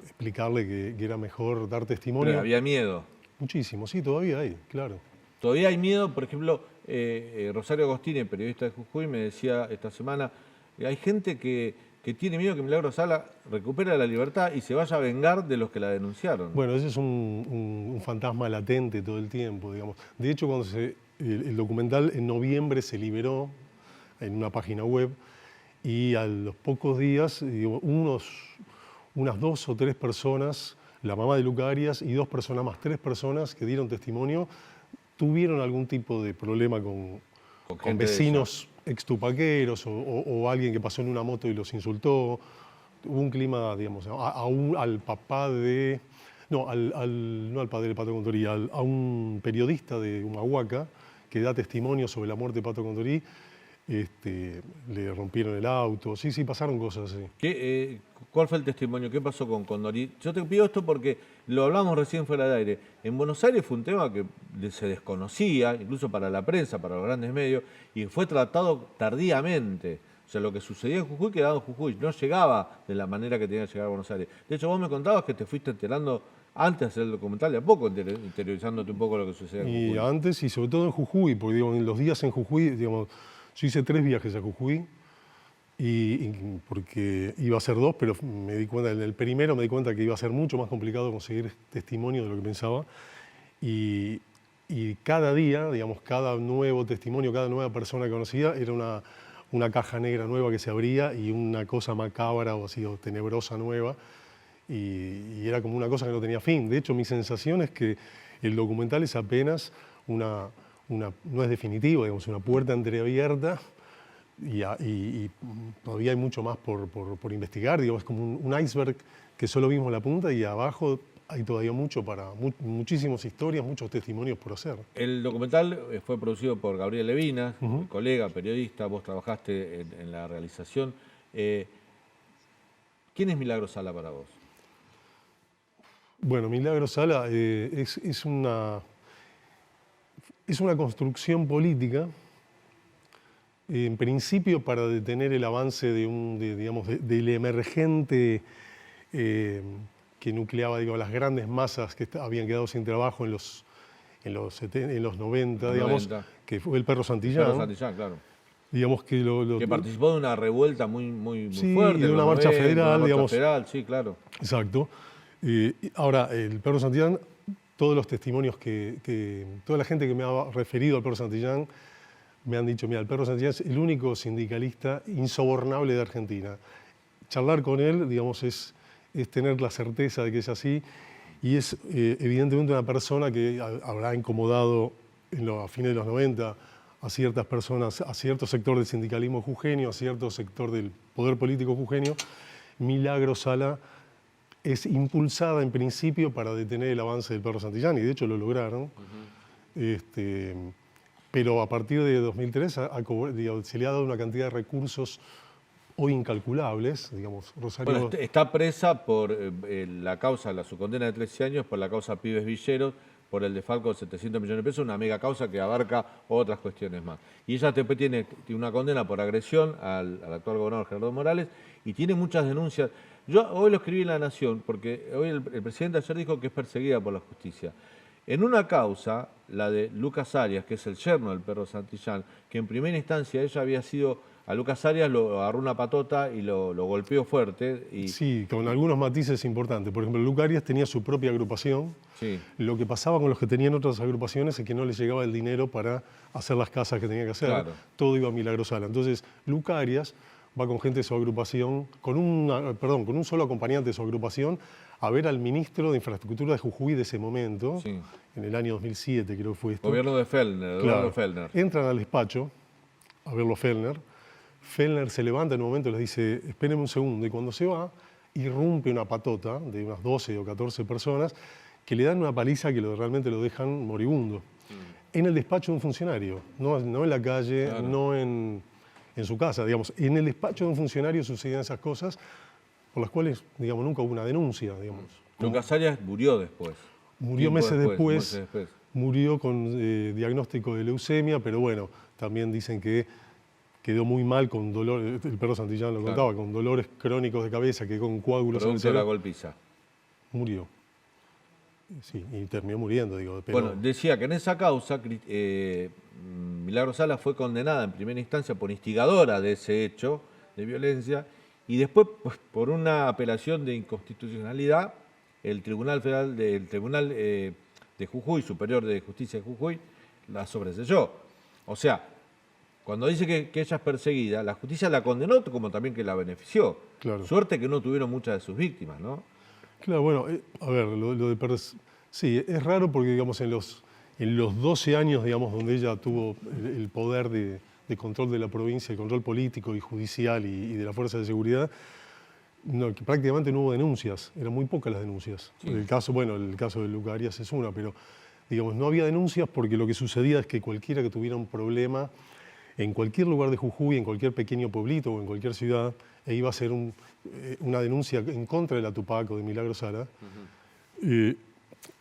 explicarle que era mejor dar testimonio. Pero había miedo. Muchísimo, sí, todavía hay, claro. Todavía hay miedo, por ejemplo, Rosario Agostini, periodista de Jujuy, me decía esta semana, hay gente que tiene miedo que Milagro Sala recupere la libertad y se vaya a vengar de los que la denunciaron. Bueno, ese es un fantasma latente todo el tiempo, digamos. De hecho, cuando el documental en noviembre se liberó en una página web y a los pocos días, digo, unas 2 o 3 personas, la mamá de Luca Arias y 2 personas más, 3 personas que dieron testimonio, tuvieron algún tipo de problema con vecinos extupaqueros o alguien que pasó en una moto y los insultó. Hubo un clima, digamos, al papá de... No al padre de Pato Condorí, a un periodista de Humahuaca que da testimonio sobre la muerte de Pato Condorí, le rompieron el auto. Sí, pasaron cosas así. ¿Cuál fue el testimonio? ¿Qué pasó con Condorí? Yo te pido esto porque lo hablamos recién fuera de aire. En Buenos Aires fue un tema que se desconocía, incluso para la prensa, para los grandes medios, y fue tratado tardíamente. O sea, lo que sucedía en Jujuy quedaba en Jujuy, no llegaba de la manera que tenía que llegar a Buenos Aires. De hecho, vos me contabas que te fuiste enterando antes de hacer el documental, de a poco interiorizándote un poco lo que sucedía en Jujuy. Y antes, y sobre todo en Jujuy, porque digamos, en los días en Jujuy, digamos, yo hice 3 viajes a Jujuy, porque iba a ser 2, pero me di cuenta, en el primero me di cuenta que iba a ser mucho más complicado conseguir testimonio de lo que pensaba. Y cada día, digamos, cada nuevo testimonio, cada nueva persona que conocía era una caja negra nueva que se abría y una cosa macabra o así, o tenebrosa nueva. Y era como una cosa que no tenía fin. De hecho, mi sensación es que el documental es apenas no es definitivo, digamos, una puerta entreabierta y todavía hay mucho más por investigar. Digamos, es como un iceberg que solo vimos la punta y abajo hay todavía muchísimas historias, muchos testimonios por hacer. El documental fue producido por Gabriel Levinas, colega, periodista, vos trabajaste en la realización. ¿Quién es Milagro Sala para vos? Bueno, Milagro Sala es una construcción política, en principio para detener el avance del emergente que nucleaba, digo, las grandes masas que habían quedado sin trabajo en los 90, digamos, que fue el Perro Santillán. Perro Santillán, claro. Digamos que que participó de una revuelta muy sí, fuerte. Y de una marcha federal, digamos. Sí, claro. Exacto. Ahora, el Perro Santillán, todos los testimonios toda la gente que me ha referido al Perro Santillán me han dicho, mira, el Perro Santillán es el único sindicalista insobornable de Argentina. Charlar con él, digamos, es tener la certeza de que es así, y es evidentemente una persona que habrá incomodado a fines de los 90 a ciertas personas, a cierto sector del sindicalismo jujeño, a cierto sector del poder político jujeño. Milagro Sala es impulsada en principio para detener el avance del Perro Santillán, y de hecho lo lograron. Pero a partir de 2003 se le ha dado una cantidad de recursos hoy incalculables, digamos. Rosario... Bueno, está presa por la causa, su condena de 13 años, por la causa Pibes Villeros, por el desfalco de 700 millones de pesos, una mega causa que abarca otras cuestiones más. Y ella después tiene una condena por agresión al actual gobernador Gerardo Morales, y tiene muchas denuncias. Yo hoy lo escribí en La Nación, porque hoy el presidente ayer dijo que es perseguida por la justicia. En una causa, la de Lucas Arias, que es el yerno del Perro Santillán, que en primera instancia ella había sido, a Lucas Arias lo agarró una patota y lo golpeó fuerte. Sí, con algunos matices importantes. Por ejemplo, Lucas Arias tenía su propia agrupación. Sí. Lo que pasaba con los que tenían otras agrupaciones es que no les llegaba el dinero para hacer las casas que tenía que hacer. Claro. Todo iba a Milagro Sala. Entonces, Lucas Arias va con gente de su agrupación, con un solo acompañante de su agrupación, a ver al ministro de Infraestructura de Jujuy de ese momento, sí, en el año 2007 creo que fue esto. Gobierno de Fellner, claro. Fellner. Entran al despacho a verlo Fellner. Fellner se levanta en un momento y les dice, espérenme un segundo, y cuando se va, irrumpe una patota de unas 12 o 14 personas que le dan una paliza que realmente lo dejan moribundo. En el despacho de un funcionario, no en la calle, claro, no en su casa, digamos. En el despacho de un funcionario sucedían esas cosas por las cuales, digamos, nunca hubo una denuncia, digamos. Lucas Arias murió después. Murió meses después. Murió con diagnóstico de leucemia, pero bueno, también dicen que quedó muy mal con dolor, el Perro Santillán lo contaba, con dolores crónicos de cabeza, que con coágulos en el cerebro. La golpiza. Murió. Sí, y terminó muriendo, digo. Pero... Bueno, decía que en esa causa Milagro Sala fue condenada en primera instancia por instigadora de ese hecho de violencia, y después, pues, por una apelación de inconstitucionalidad, el Tribunal Federal de Jujuy, Superior de Justicia de Jujuy, la sobreseyó. O sea, cuando dice que ella es perseguida, la justicia la condenó como también que la benefició. Claro. Suerte que no tuvieron muchas de sus víctimas, ¿no? Claro, bueno, a ver, lo de sí, es raro porque, digamos, en los 12 años, digamos, donde ella tuvo el poder de control de la provincia, el control político y judicial y de la fuerza de seguridad, que prácticamente no hubo denuncias, eran muy pocas las denuncias. Sí. El caso de Lucas Arias es una, pero, digamos, no había denuncias porque lo que sucedía es que cualquiera que tuviera un problema en cualquier lugar de Jujuy, en cualquier pequeño pueblito o en cualquier ciudad, iba a hacer una denuncia en contra de la Tupac o de Milagro Sala.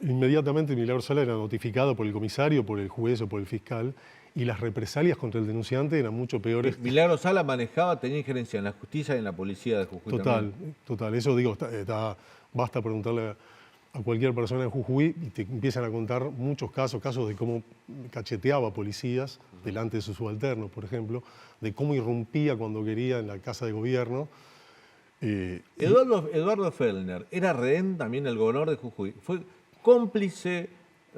Inmediatamente Milagro Sala era notificado por el comisario, por el juez o por el fiscal, y las represalias contra el denunciante eran mucho peores. Milagro Sala tenía injerencia en la justicia y en la policía de Jujuy. Total. Eso digo, basta preguntarle a cualquier persona en Jujuy y te empiezan a contar muchos casos de cómo cacheteaba a policías delante de sus subalternos, por ejemplo, de cómo irrumpía cuando quería en la casa de gobierno. Eduardo Fellner era rehén también el gobernador de Jujuy. Fue cómplice,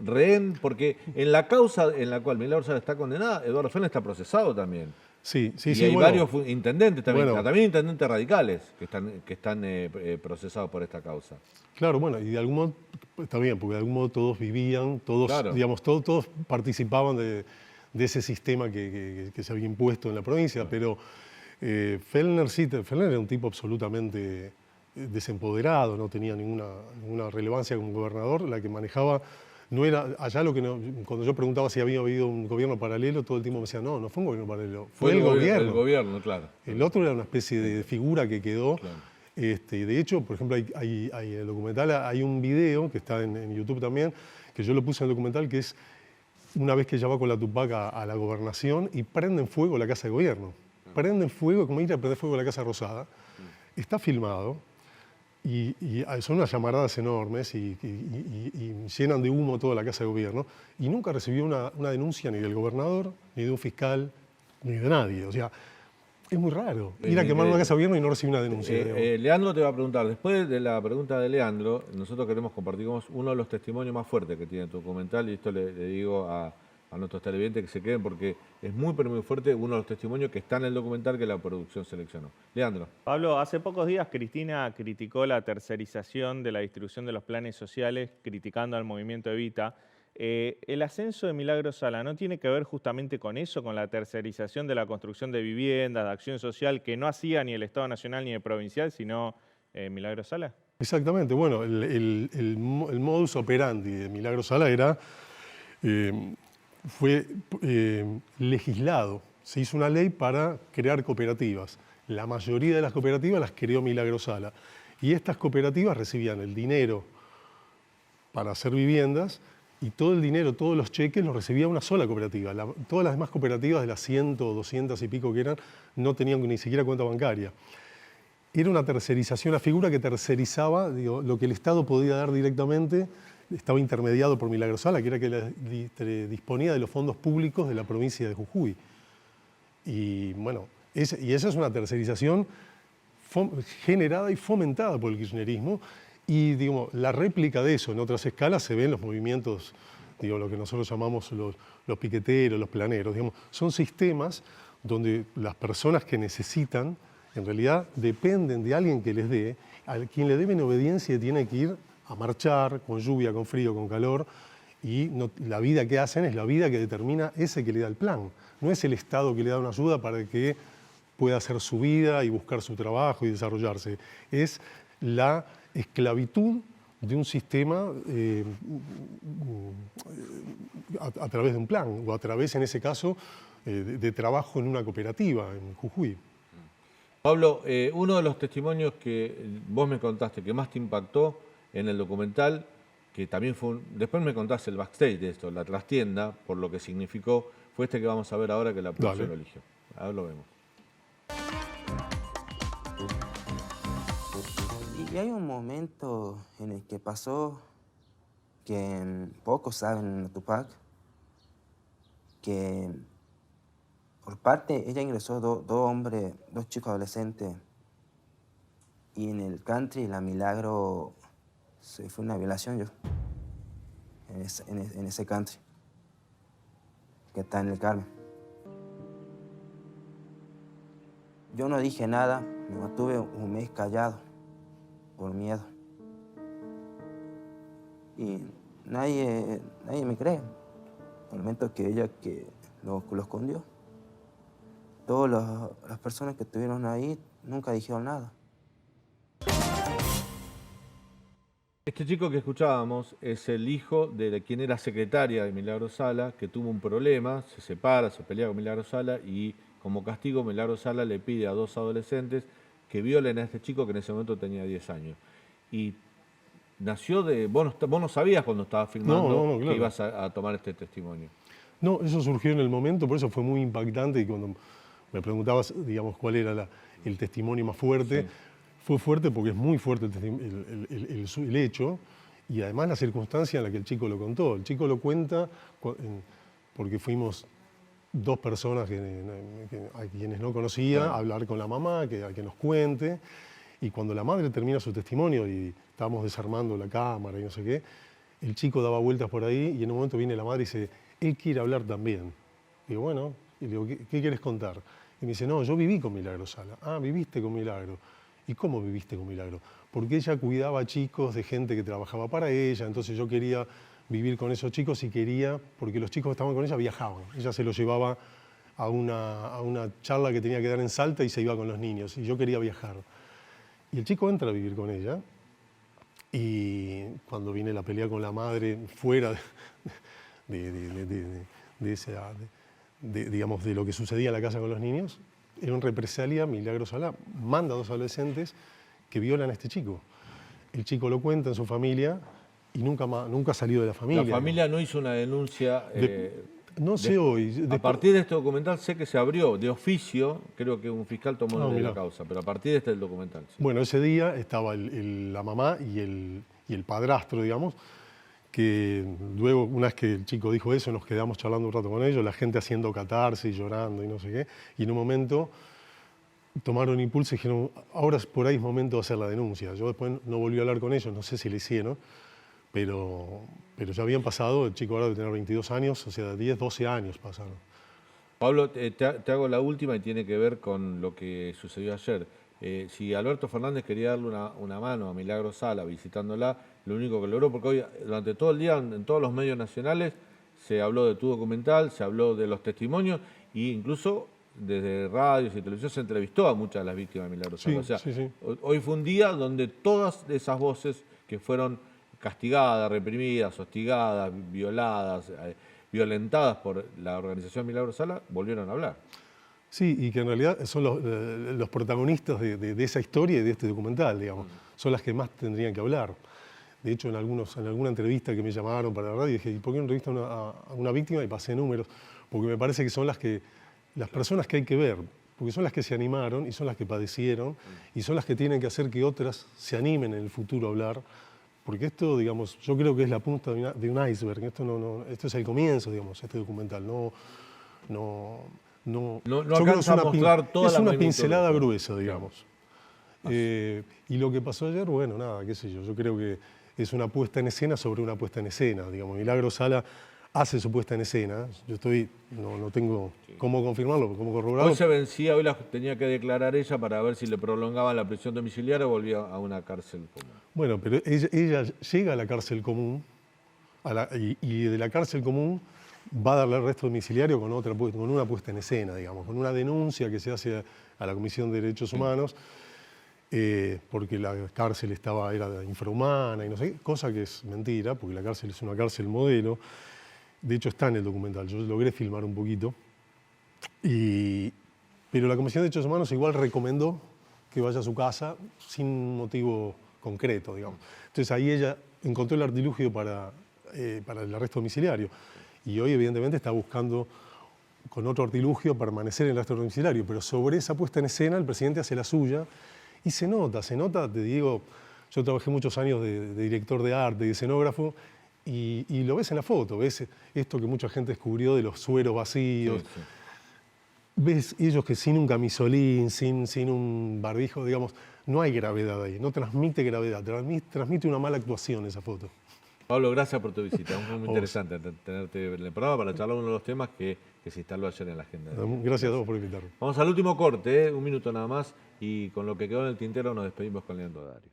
rehén, porque en la causa en la cual Milagro Sala está condenada, Eduardo Fellner está procesado también. Sí. Y hay varios intendentes también, también intendentes radicales que están procesados por esta causa. Claro, bueno, y de algún modo está bien, porque de algún modo todos vivían, todos participaban de ese sistema que se había impuesto en la provincia, pero Fellner era un tipo absolutamente desempoderado, no tenía ninguna relevancia como gobernador, la que manejaba. No era allá cuando yo preguntaba si había habido un gobierno paralelo, todo el tiempo me decía, no fue un gobierno paralelo, fue el gobierno. El gobierno, claro. El otro era una especie de figura que quedó. Claro. De hecho, por ejemplo, hay en el documental hay un video que está en YouTube también, que yo lo puse en el documental, que es una vez que ella va con la Tupac a la gobernación y prenden fuego la casa de gobierno. Prenden fuego, como ir a prender fuego la Casa Rosada. Está filmado. y son unas llamaradas enormes y llenan de humo toda la Casa de Gobierno. Y nunca recibió una denuncia ni del gobernador, ni de un fiscal, ni de nadie. O sea, es muy raro ir a quemar una Casa de Gobierno y no recibir una denuncia. Leandro te va a preguntar, después de la pregunta de Leandro, nosotros queremos compartir uno de los testimonios más fuertes que tiene tu documental, y esto le digo a nuestros televidentes que se queden porque es muy pero muy fuerte uno de los testimonios que está en el documental que la producción seleccionó. Leandro. Pablo, hace pocos días Cristina criticó la tercerización de la distribución de los planes sociales, criticando al movimiento Evita. ¿El ascenso de Milagro Sala no tiene que ver justamente con eso, con la tercerización de la construcción de viviendas, de acción social, que no hacía ni el Estado Nacional ni el provincial, sino Milagro Sala? Exactamente. Bueno, el modus operandi de Milagro Sala era... fue legislado, se hizo una ley para crear cooperativas. La mayoría de las cooperativas las creó Milagro Sala. Y estas cooperativas recibían el dinero para hacer viviendas y todo el dinero, todos los cheques los recibía una sola cooperativa. Todas las demás cooperativas, de las 100 o 200 y pico que eran, no tenían ni siquiera cuenta bancaria. Era una tercerización, una figura que tercerizaba, digo, lo que el Estado podía dar directamente. Estaba intermediado por Milagro Sala, que era que disponía de los fondos públicos de la provincia de Jujuy. Y bueno, esa es una tercerización generada y fomentada por el kirchnerismo. Y digamos, la réplica de eso en otras escalas se ve en los movimientos, digo, lo que nosotros llamamos los piqueteros, los planeros. Digamos, son sistemas donde las personas que necesitan, en realidad, dependen de alguien que les dé, a quien le deben obediencia y tiene que ir a marchar, con lluvia, con frío, con calor, y la vida que hacen es la vida que determina ese que le da el plan. No es el Estado que le da una ayuda para que pueda hacer su vida y buscar su trabajo y desarrollarse. Es la esclavitud de un sistema a través de un plan, o a través, en ese caso, de trabajo en una cooperativa en Jujuy. Pablo, uno de los testimonios que vos me contaste que más te impactó en el documental, que también fue después me contaste el backstage de esto, la trastienda, por lo que significó, fue este que vamos a ver ahora que la producción lo eligió. Ahora lo vemos. Y hay un momento en el que pasó que pocos saben en Tupac, que por parte, ella ingresó dos chicos adolescentes, y en el country, la Milagro, fue una violación en ese country, que está en el Carmen. Yo no dije nada, me mantuve un mes callado, por miedo. Y nadie me cree. Al momento que ella lo escondió. Todas las personas que estuvieron ahí nunca dijeron nada. Este chico que escuchábamos es el hijo de quien era secretaria de Milagro Sala, que tuvo un problema, se separa, se pelea con Milagro Sala y como castigo Milagro Sala le pide a dos adolescentes que violen a este chico que en ese momento tenía 10 años. Y nació de... Vos no sabías cuando estabas filmando claro, que ibas a tomar este testimonio. No, eso surgió en el momento, por eso fue muy impactante y cuando me preguntabas, digamos, cuál era el testimonio más fuerte, sí. Fue fuerte porque es muy fuerte el hecho y además la circunstancia en la que el chico lo contó. El chico lo cuenta porque fuimos dos personas a quienes no conocía, a hablar con la mamá, a que nos cuente, y cuando la madre termina su testimonio y estábamos desarmando la cámara y no sé qué, el chico daba vueltas por ahí y en un momento viene la madre y dice, él quiere hablar también. Digo, bueno, y le digo, ¿qué quieres contar? Y me dice, no, yo viví con Milagro Sala. Ah, viviste con Milagro. ¿Y cómo viviste con Milagro? Porque ella cuidaba a chicos de gente que trabajaba para ella, entonces yo quería vivir con esos chicos y quería, porque los chicos que estaban con ella viajaban. Ella se los llevaba a una charla que tenía que dar en Salta y se iba con los niños, y yo quería viajar. Y el chico entra a vivir con ella, y cuando viene la pelea con la madre fuera digamos, de lo que sucedía en la casa con los niños, en represalia, Milagro Sala manda a dos adolescentes que violan a este chico. El chico lo cuenta en su familia y nunca salió de la familia. La familia no hizo una denuncia. No sé hoy. A partir de este documental sé que se abrió de oficio, creo que un fiscal tomó la causa, pero a partir de este documental. Sí. Bueno, ese día estaba la mamá y el padrastro, digamos, que luego, una vez que el chico dijo eso, nos quedamos charlando un rato con ellos, la gente haciendo catarsis, llorando y no sé qué, y en un momento tomaron impulso y dijeron, ahora por ahí es momento de hacer la denuncia. Yo después no volví a hablar con ellos, no sé si le hicieron, pero ya habían pasado, el chico ahora debe tener 22 años, o sea, 10, 12 años pasaron. Pablo, te hago la última y tiene que ver con lo que sucedió ayer. Si Alberto Fernández quería darle una mano a Milagro Sala visitándola, lo único que logró, porque hoy durante todo el día en todos los medios nacionales se habló de tu documental, se habló de los testimonios e incluso desde radios y televisión se entrevistó a muchas de las víctimas de Milagro Sala. Sí, o sea, hoy fue un día donde todas esas voces que fueron castigadas, reprimidas, hostigadas, violadas, violentadas por la organización Milagro Sala, volvieron a hablar. Sí, y que en realidad son los protagonistas de esa historia y de este documental, digamos. Son las que más tendrían que hablar. De hecho, en alguna entrevista que me llamaron para la radio, dije, ¿y por qué no entrevistan a una víctima? Y pasé números, porque me parece que son las personas que hay que ver, porque son las que se animaron y son las que padecieron y son las que tienen que hacer que otras se animen en el futuro a hablar. Porque esto, digamos, yo creo que es la punta de un iceberg. Esto es el comienzo, digamos, este documental. No alcanza a mostrar toda la magnitud. Es una pincelada gruesa, digamos. Y lo que pasó ayer, bueno, nada, qué sé yo. Yo creo que es una puesta en escena sobre una puesta en escena. Digamos, Milagro Sala hace su puesta en escena. Yo no tengo cómo confirmarlo, cómo corroborarlo. Hoy se vencía, hoy la tenía que declarar ella para ver si le prolongaban la prisión domiciliaria o volvía a una cárcel común. Bueno, pero ella llega a la cárcel común y de la cárcel común va a darle arresto domiciliario con una puesta en escena, digamos, con una denuncia que se hace a la Comisión de Derechos Humanos, porque la cárcel era infrahumana y no sé qué, cosa que es mentira, porque la cárcel es una cárcel modelo. De hecho, está en el documental, yo logré filmar un poquito. Pero la Comisión de Derechos Humanos igual recomendó que vaya a su casa sin motivo concreto, digamos. Entonces ahí ella encontró el artilugio para el arresto domiciliario. Y hoy, evidentemente, está buscando con otro artilugio permanecer en el arresto domiciliario. Pero sobre esa puesta en escena, el presidente hace la suya y se nota, te digo, yo trabajé muchos años de director de arte, de escenógrafo, y lo ves en la foto, ves esto que mucha gente descubrió de los sueros vacíos. Sí. Ves ellos que sin un camisolín, sin un barbijo, digamos, no hay gravedad ahí, no transmite gravedad, transmite una mala actuación esa foto. Pablo, gracias por tu visita. Es muy interesante tenerte en el programa para charlar uno de los temas que se instaló ayer en la agenda. Gracias a todos por invitarme. Vamos al último corte, un minuto nada más, y con lo que quedó en el tintero nos despedimos con Leandro Dario.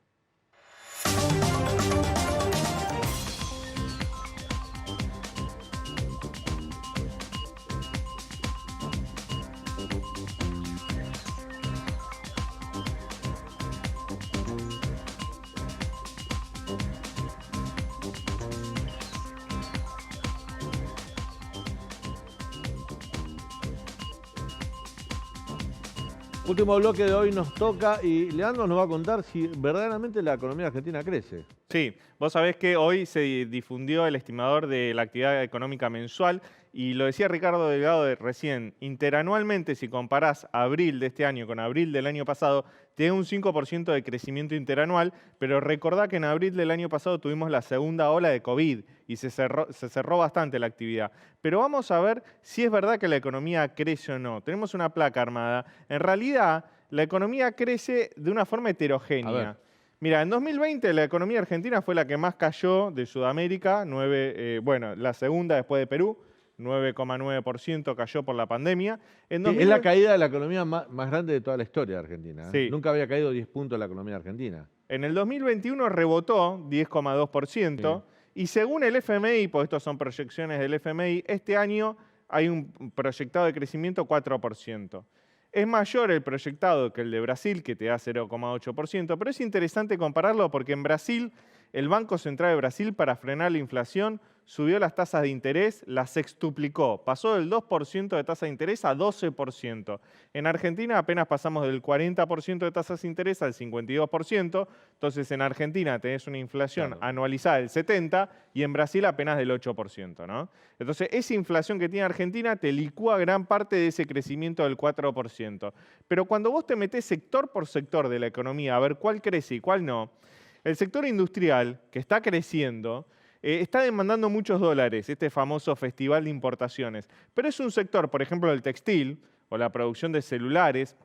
Último bloque de hoy nos toca y Leandro nos va a contar si verdaderamente la economía argentina crece. Sí, vos sabés que hoy se difundió el estimador de la actividad económica mensual y lo decía Ricardo Delgado recién, interanualmente si comparás abril de este año con abril del año pasado, tiene un 5% de crecimiento interanual, pero recordá que en abril del año pasado tuvimos la segunda ola de COVID y se cerró bastante la actividad. Pero vamos a ver si es verdad que la economía crece o no. Tenemos una placa armada. En realidad, la economía crece de una forma heterogénea. Mira, en 2020 la economía argentina fue la que más cayó de Sudamérica, la segunda después de Perú, 9,9% cayó por la pandemia. Es la caída de la economía más grande de toda la historia de Argentina. Sí. Nunca había caído 10 puntos la economía argentina. En el 2021 rebotó 10,2%. Sí. Y según el FMI, pues estas son proyecciones del FMI, este año hay un proyectado de crecimiento 4%. Es mayor el proyectado que el de Brasil, que te da 0,8%, pero es interesante compararlo porque en Brasil el Banco Central de Brasil, para frenar la inflación, subió las tasas de interés, las sextuplicó. Pasó del 2% de tasa de interés a 12%. En Argentina apenas pasamos del 40% de tasas de interés al 52%. Entonces en Argentina tenés una inflación anualizada del 70% y en Brasil apenas del 8%, ¿no? Entonces esa inflación que tiene Argentina te licúa gran parte de ese crecimiento del 4%. Pero cuando vos te metés sector por sector de la economía a ver cuál crece y cuál no, el sector industrial, que está creciendo, está demandando muchos dólares, este famoso festival de importaciones. Pero es un sector, por ejemplo, el textil o la producción de celulares,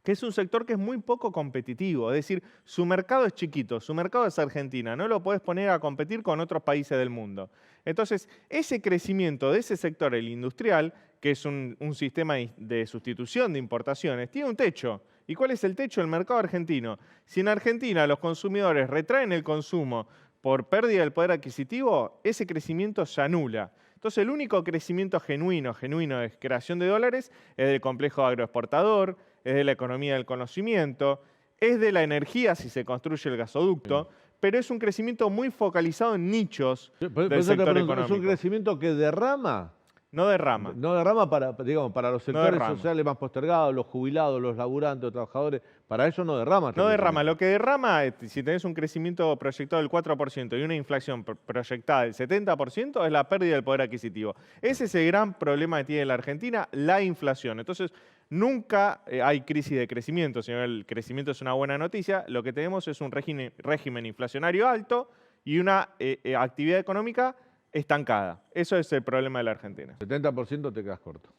que es un sector que es muy poco competitivo. Es decir, su mercado es chiquito, su mercado es Argentina, no lo podés poner a competir con otros países del mundo. Entonces, ese crecimiento de ese sector, el industrial, que es un sistema de sustitución de importaciones, tiene un techo. ¿Y cuál es el techo? El mercado argentino. Si en Argentina los consumidores retraen el consumo por pérdida del poder adquisitivo, ese crecimiento se anula. Entonces, el único crecimiento genuino de creación de dólares es del complejo agroexportador, es de la economía del conocimiento, es de la energía si se construye el gasoducto, pero es un crecimiento muy focalizado en nichos del sector económico. ¿Es un crecimiento que derrama? No derrama. No derrama para los sectores sociales más postergados, los jubilados, los laburantes, los trabajadores. Para eso no derrama. No derrama. Lo que derrama, si tenés un crecimiento proyectado del 4% y una inflación proyectada del 70%, es la pérdida del poder adquisitivo. Ese es el gran problema que tiene la Argentina, la inflación. Entonces, nunca hay crisis de crecimiento, señor. El crecimiento es una buena noticia. Lo que tenemos es un régimen inflacionario alto y una actividad económica estancada. Eso es el problema de la Argentina. 70% te quedas corto.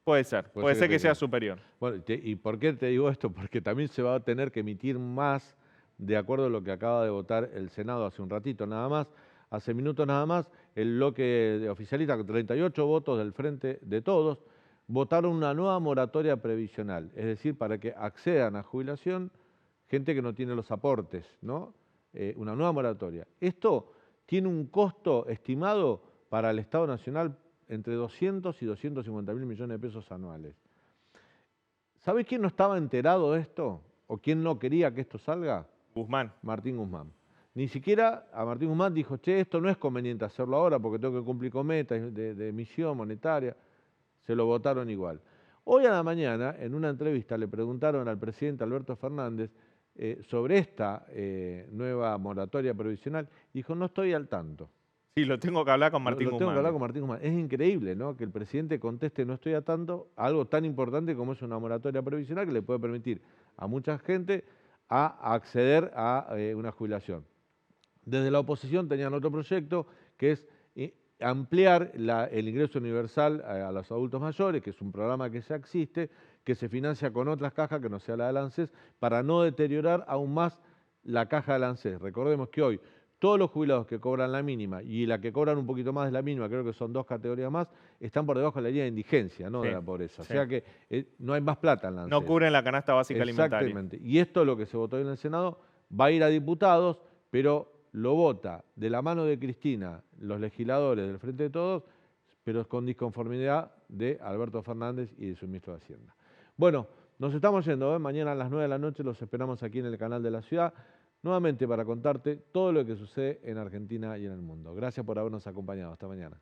Puede ser que sea superior. Bueno, ¿y por qué te digo esto? Porque también se va a tener que emitir más, de acuerdo a lo que acaba de votar el Senado hace un ratito nada más, hace minutos nada más, el bloque de oficialista, con 38 votos del Frente de Todos, votaron una nueva moratoria previsional, es decir, para que accedan a jubilación gente que no tiene los aportes, ¿no? Una nueva moratoria. Esto tiene un costo estimado para el Estado Nacional entre 200 y 250 mil millones de pesos anuales. ¿Sabés quién no estaba enterado de esto? ¿O quién no quería que esto salga? Guzmán. Martín Guzmán. Ni siquiera a Martín Guzmán dijo, che, esto no es conveniente hacerlo ahora porque tengo que cumplir con metas de emisión monetaria. Se lo votaron igual. Hoy a la mañana, en una entrevista, le preguntaron al presidente Alberto Fernández sobre esta nueva moratoria provisional. Dijo, no estoy al tanto. Sí, lo tengo que hablar con Martín Guzmán. Tengo que hablar con Martín Guzmán. Es increíble, ¿no?, que el presidente conteste no estoy al tanto a algo tan importante como es una moratoria provisional que le puede permitir a mucha gente a acceder a una jubilación. Desde la oposición tenían otro proyecto que es ampliar el ingreso universal a los adultos mayores, que es un programa que ya existe, que se financia con otras cajas que no sea la del ANSES, para no deteriorar aún más la caja del ANSES. Recordemos que hoy todos los jubilados que cobran la mínima y la que cobran un poquito más de la mínima, creo que son 2 categorías más, están por debajo de la línea de indigencia, no de la pobreza. Sí. O sea que no hay más plata en la ANSES. No cubren la canasta básica alimentaria. Exactamente. Y esto, lo que se votó en el Senado, va a ir a diputados, pero lo vota de la mano de Cristina, los legisladores del Frente de Todos, pero con disconformidad de Alberto Fernández y de su ministro de Hacienda. Bueno, nos estamos yendo, mañana a las 9 de la noche los esperamos aquí en el canal de la ciudad, nuevamente para contarte todo lo que sucede en Argentina y en el mundo. Gracias por habernos acompañado. Hasta mañana.